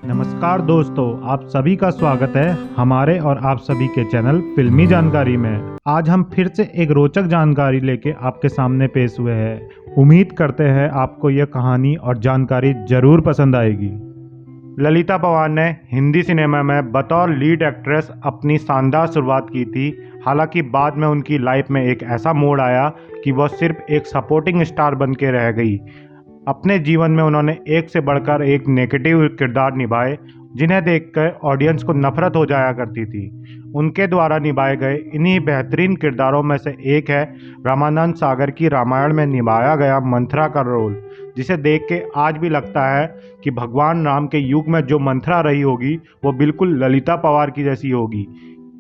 नमस्कार दोस्तों, आप सभी का स्वागत है हमारे और आप सभी के चैनल फिल्मी जानकारी में। आज हम फिर से एक रोचक जानकारी लेके आपके सामने पेश हुए हैं। उम्मीद करते हैं आपको यह कहानी और जानकारी जरूर पसंद आएगी। ललिता पवार ने हिंदी सिनेमा में बतौर लीड एक्ट्रेस अपनी शानदार शुरुआत की थी। हालांकि बाद में उनकी लाइफ में एक ऐसा मोड़ आया कि वह सिर्फ एक सपोर्टिंग स्टार बन के रह गई। अपने जीवन में उन्होंने एक से बढ़कर एक नेगेटिव किरदार निभाए, जिन्हें देखकर ऑडियंस को नफरत हो जाया करती थी। उनके द्वारा निभाए गए इन्हीं बेहतरीन किरदारों में से एक है रामानंद सागर की रामायण में निभाया गया मंथरा का रोल, जिसे देख के आज भी लगता है कि भगवान राम के युग में जो मंथरा रही होगी वो बिल्कुल ललिता पवार की जैसी होगी।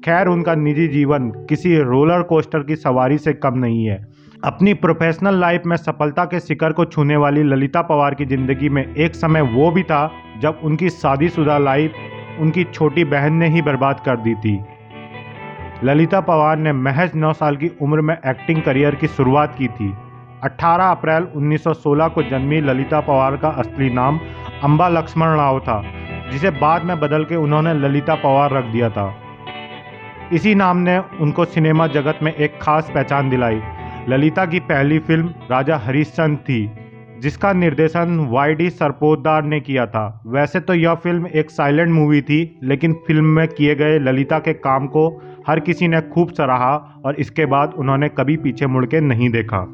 खैर, उनका निजी जीवन किसी रोलर कोस्टर की सवारी से कम नहीं है। अपनी प्रोफेशनल लाइफ में सफलता के शिखर को छूने वाली ललिता पवार की ज़िंदगी में एक समय वो भी था जब उनकी शादीशुदा लाइफ उनकी छोटी बहन ने ही बर्बाद कर दी थी। ललिता पवार ने महज 9 साल की उम्र में एक्टिंग करियर की शुरुआत की थी। 18 अप्रैल 1916 को जन्मी ललिता पवार का असली नाम अंबा लक्ष्मण राव था, जिसे बाद में बदल के उन्होंने ललिता पवार रख दिया था। इसी नाम ने उनको सिनेमा जगत में एक खास पहचान दिलाई। ललिता की पहली फिल्म राजा हरिश्चंद्र थी, जिसका निर्देशन वाई.डी. सरपोतदार ने किया था। वैसे तो यह फिल्म एक साइलेंट मूवी थी, लेकिन फिल्म में किए गए ललिता के काम को हर किसी ने खूब सराहा और इसके बाद उन्होंने कभी पीछे मुड़ के नहीं देखा।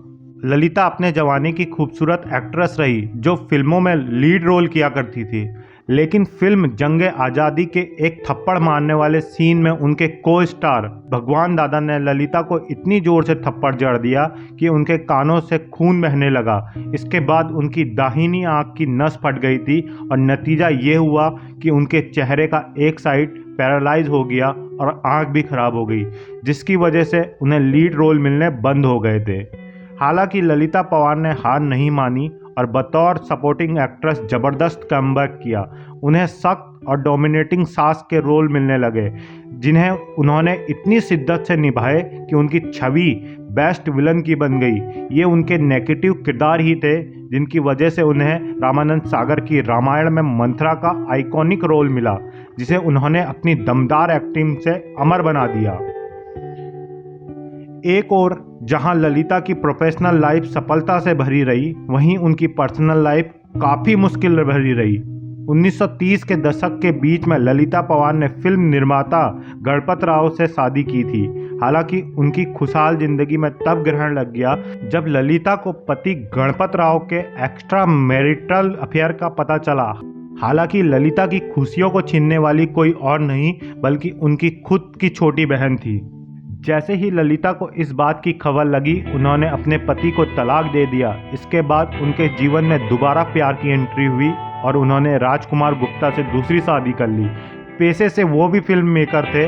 ललिता अपने जवानी की खूबसूरत एक्ट्रेस रही, जो फिल्मों में लीड रोल किया करती थी। लेकिन फिल्म जंगे आज़ादी के एक थप्पड़ मारने वाले सीन में उनके को स्टार भगवान दादा ने ललिता को इतनी जोर से थप्पड़ जड़ दिया कि उनके कानों से खून बहने लगा। इसके बाद उनकी दाहिनी आंख की नस फट गई थी और नतीजा ये हुआ कि उनके चेहरे का एक साइड पैरालाइज हो गया और आंख भी खराब हो गई, जिसकी वजह से उन्हें लीड रोल मिलने बंद हो गए थे। हालांकि ललिता पवार ने हार नहीं मानी और बतौर सपोर्टिंग एक्ट्रेस ज़बरदस्त कमबैक किया। उन्हें सख्त और डोमिनेटिंग सास के रोल मिलने लगे, जिन्हें उन्होंने इतनी शिद्दत से निभाए कि उनकी छवि बेस्ट विलन की बन गई। ये उनके नेगेटिव किरदार ही थे जिनकी वजह से उन्हें रामानंद सागर की रामायण में मंथरा का आइकॉनिक रोल मिला, जिसे उन्होंने अपनी दमदार एक्टिंग से अमर बना दिया। एक और जहां ललिता की प्रोफेशनल लाइफ सफलता से भरी रही, वहीं उनकी पर्सनल लाइफ काफ़ी मुश्किल भरी रही। 1930 के दशक के बीच में ललिता पवार ने फिल्म निर्माता गणपत राव से शादी की थी। हालांकि उनकी खुशहाल जिंदगी में तब ग्रहण लग गया जब ललिता को पति गणपत राव के एक्स्ट्रा मैरिटल अफेयर का पता चला। हालांकि ललिता की खुशियों को छीनने वाली कोई और नहीं बल्कि उनकी खुद की छोटी बहन थी। जैसे ही ललिता को इस बात की खबर लगी, उन्होंने अपने पति को तलाक दे दिया। इसके बाद उनके जीवन में दोबारा प्यार की एंट्री हुई और उन्होंने राजकुमार गुप्ता से दूसरी शादी कर ली। पेशे से वो भी फिल्म मेकर थे।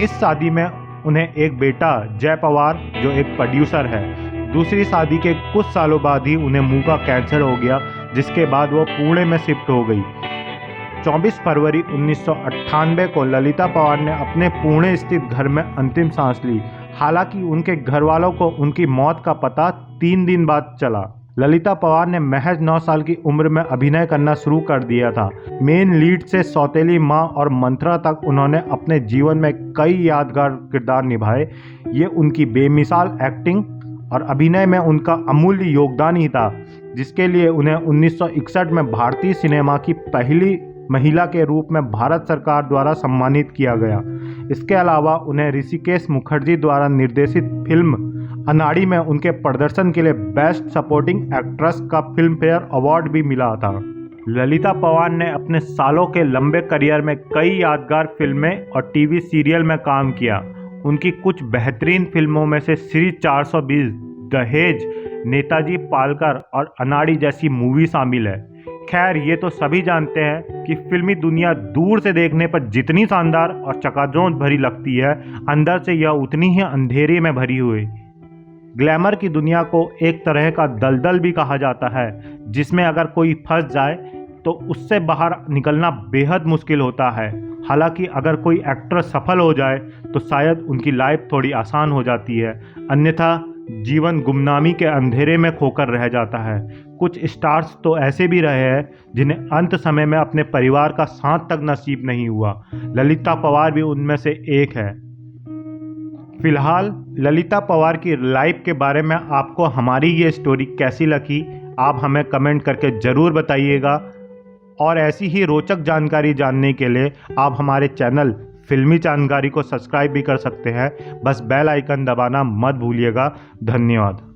इस शादी में उन्हें एक बेटा जय पवार, जो एक प्रोड्यूसर है। दूसरी शादी के कुछ सालों बाद ही उन्हें मुंह का कैंसर हो गया, जिसके बाद वो पुणे में शिफ्ट हो गई। 24 फरवरी 1998 को ललिता पवार ने अपने पुणे स्थित घर में अंतिम सांस ली। हालांकि उनके घर वालों को उनकी मौत का पता 3 दिन बाद चला। ललिता पवार ने महज 9 साल की उम्र में अभिनय करना शुरू कर दिया था। मेन लीड से सौतेली माँ और मंथरा तक उन्होंने अपने जीवन में कई यादगार किरदार निभाए। ये उनकी बेमिसाल एक्टिंग और अभिनय में उनका अमूल्य योगदान ही था, जिसके लिए उन्हें 1961 में भारतीय सिनेमा की पहली महिला के रूप में भारत सरकार द्वारा सम्मानित किया गया। इसके अलावा उन्हें ऋषिकेश मुखर्जी द्वारा निर्देशित फिल्म अनाड़ी में उनके प्रदर्शन के लिए बेस्ट सपोर्टिंग एक्ट्रेस का फिल्म फेयर अवार्ड भी मिला था। ललिता पवार ने अपने सालों के लंबे करियर में कई यादगार फिल्में और टीवी सीरियल में काम किया। उनकी कुछ बेहतरीन फिल्मों में से श्री 420, दहेज, नेताजी पालकर और अनाड़ी जैसी मूवी शामिल है। खैर, ये तो सभी जानते हैं कि फिल्मी दुनिया दूर से देखने पर जितनी शानदार और चकाचौंध भरी लगती है, अंदर से यह उतनी ही अंधेरे में भरी हुई। ग्लैमर की दुनिया को एक तरह का दलदल भी कहा जाता है, जिसमें अगर कोई फंस जाए तो उससे बाहर निकलना बेहद मुश्किल होता है। हालांकि अगर कोई एक्टर सफल हो जाए तो शायद उनकी लाइफ थोड़ी आसान हो जाती है, अन्यथा जीवन गुमनामी के अंधेरे में खोकर रह जाता है। कुछ स्टार्स तो ऐसे भी रहे हैं जिन्हें अंत समय में अपने परिवार का साथ तक नसीब नहीं हुआ। ललिता पवार भी उनमें से एक है। फिलहाल ललिता पवार की लाइफ के बारे में आपको हमारी ये स्टोरी कैसी लगी, आप हमें कमेंट करके ज़रूर बताइएगा। और ऐसी ही रोचक जानकारी जानने के लिए आप हमारे चैनल फिल्मी जानकारी को सब्सक्राइब भी कर सकते हैं। बस बेल आइकन दबाना मत भूलिएगा। धन्यवाद।